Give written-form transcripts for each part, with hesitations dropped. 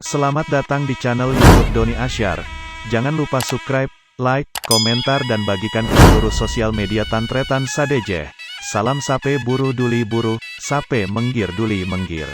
Selamat datang di channel YouTube Doni Asyar. Jangan lupa subscribe, like, komentar dan bagikan ke seluruh sosial media Tantretan Sadejeh. Salam sape buru duli buru, sape menggir duli menggir.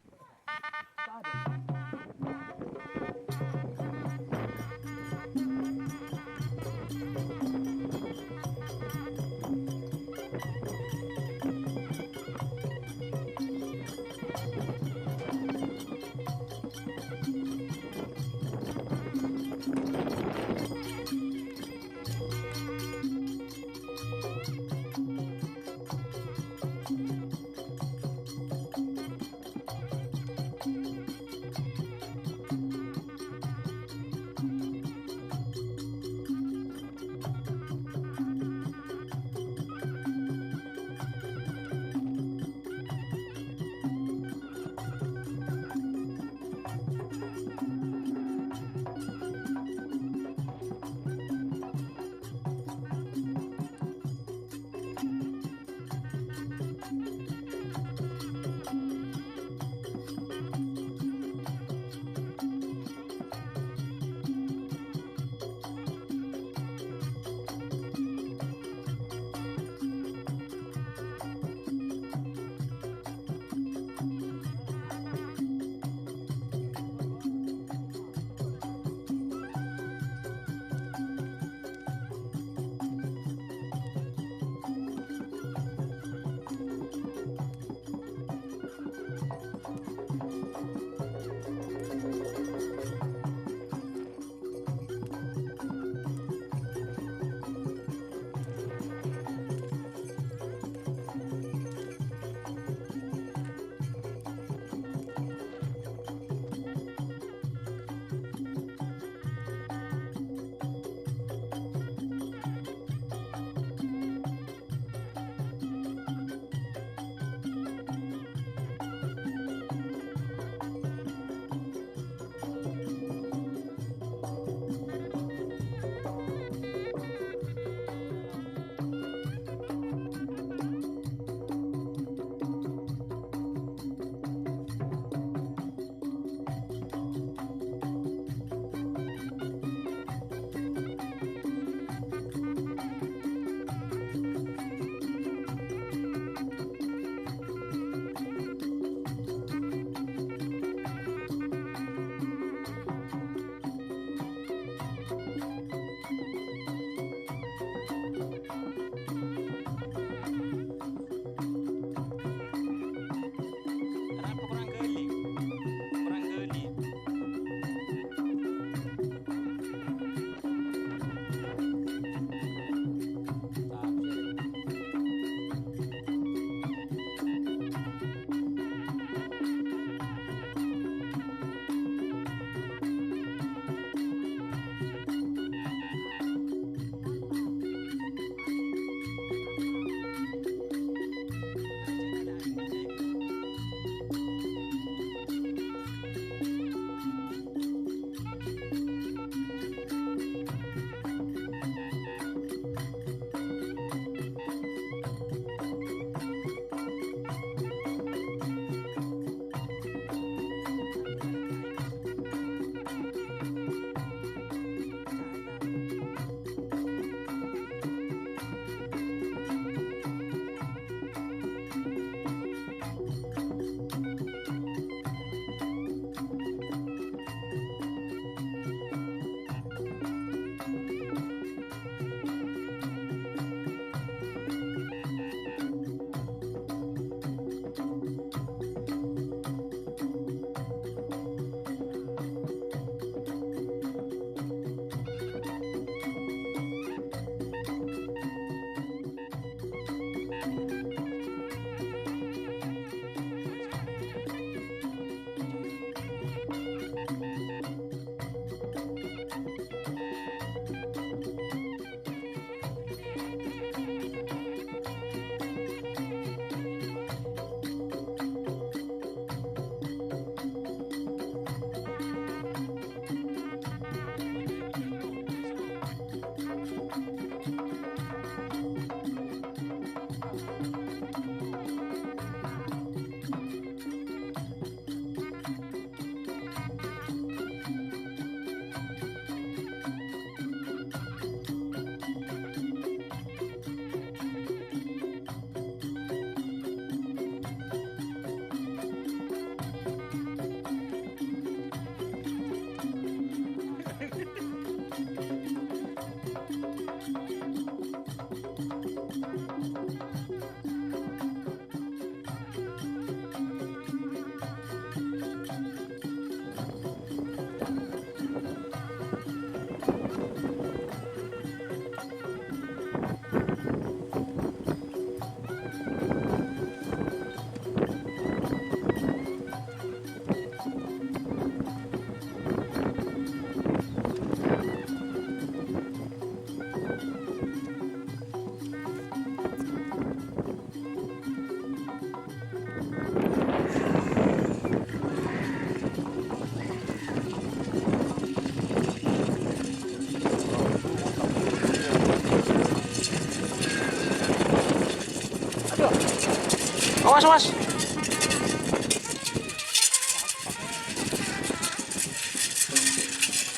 Awas, awas.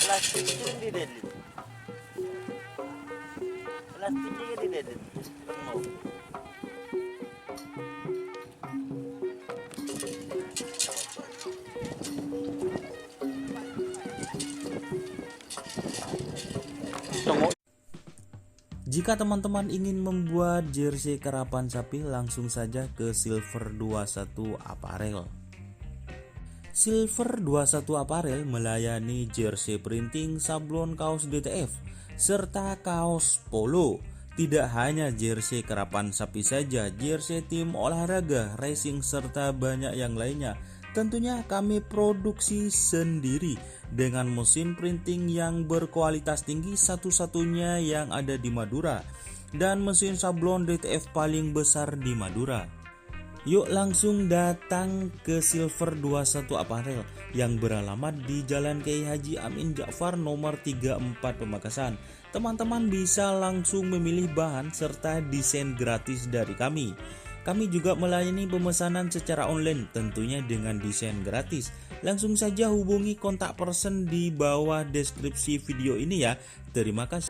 Plastiknya tidak. Plastiknya tidak. Jika teman-teman ingin membuat jersey karapan sapi, langsung saja ke Silver 21 Apparel. Silver 21 Apparel melayani jersey printing, sablon kaos DTF, serta kaos polo. Tidak hanya jersey karapan sapi saja, jersey tim olahraga, racing, serta banyak yang lainnya. Tentunya kami produksi sendiri dengan mesin printing yang berkualitas tinggi, satu-satunya yang ada di Madura, dan mesin sablon DTF paling besar di Madura. Yuk langsung datang ke Silver 21 Apparel yang beralamat di Jalan Kiai Haji Amin Ja'far nomor 34 Pamekasan. Teman-teman bisa langsung memilih bahan serta desain gratis dari kami. Kami juga melayani pemesanan secara online, tentunya dengan desain gratis. Langsung saja hubungi kontak person di bawah deskripsi video ini ya. Terima kasih.